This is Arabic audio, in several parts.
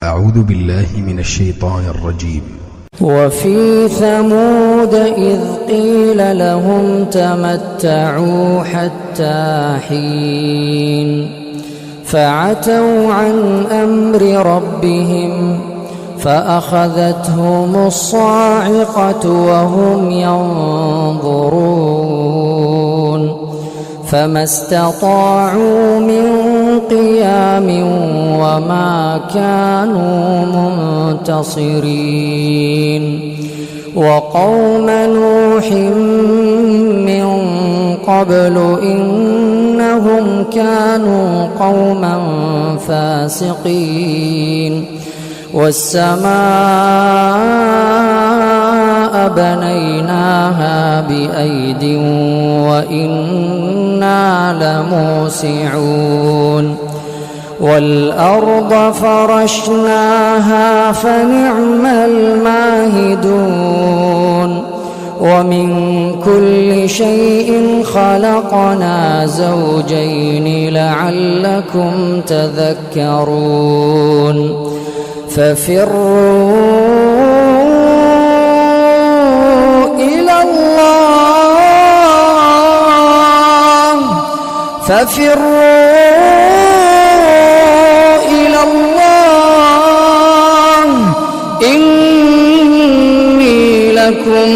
أعوذ بالله من الشيطان الرجيم. وفي ثمود إذ قيل لهم تمتعوا حتى حين فعتوا عن أمر ربهم فأخذتهم الصاعقة وهم ينظرون فما استطاعوا من قيام وما كانوا منتصرين وقوم نوح من قبل إنهم كانوا قوما فاسقين والسماء بنيناها بأيد وإنا لموسعون والأرض فرشناها فنعم الماهدون ومن كل شيء خلقنا زوجين لعلكم تذكرون ففروا إلى الله إني لكم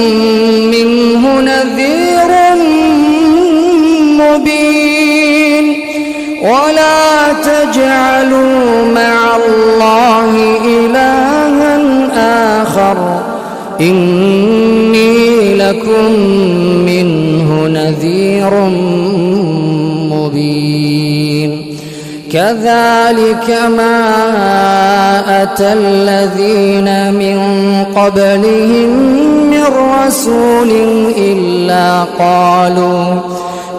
منه نذير مبين ولا تجعلوا مع الله إلها آخر إني لكم منه نذير مبين كذلك ما أتى الذين من قبلهم من رسول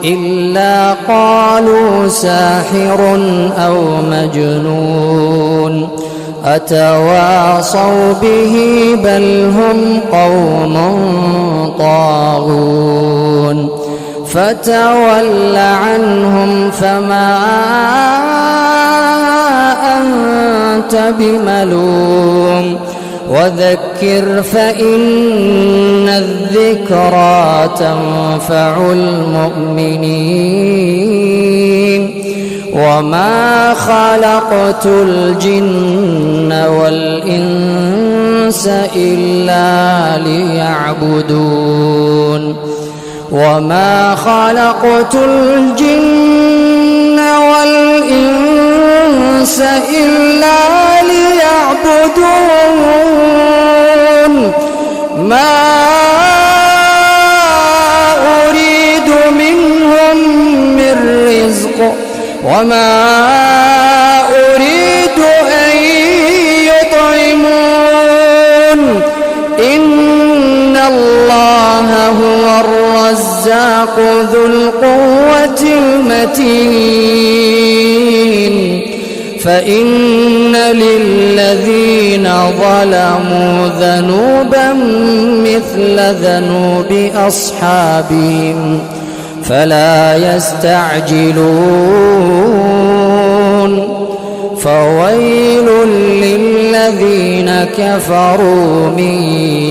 إلا قالوا ساحر أو مجنون أتواصوا به بل هم قوم طاغون فتول عنهم فما أنت بملوم وذكر فإن الذكرى تنفع المؤمنين وما خلقت الجن والإنس إلا ليعبدون وما خلقت الجن والإنس إلا ليعبدون ما أريد منهم من رزق وما أريد أن يطعمون إن الله هو الرزاق ذو القوة المتين فإن للذين ظلموا ذنوبا مثل ذنوب أصحابهم فلا يستعجلون فويل للذين كفروا من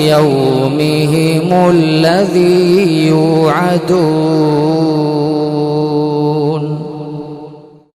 يومهم الذي يوعدون.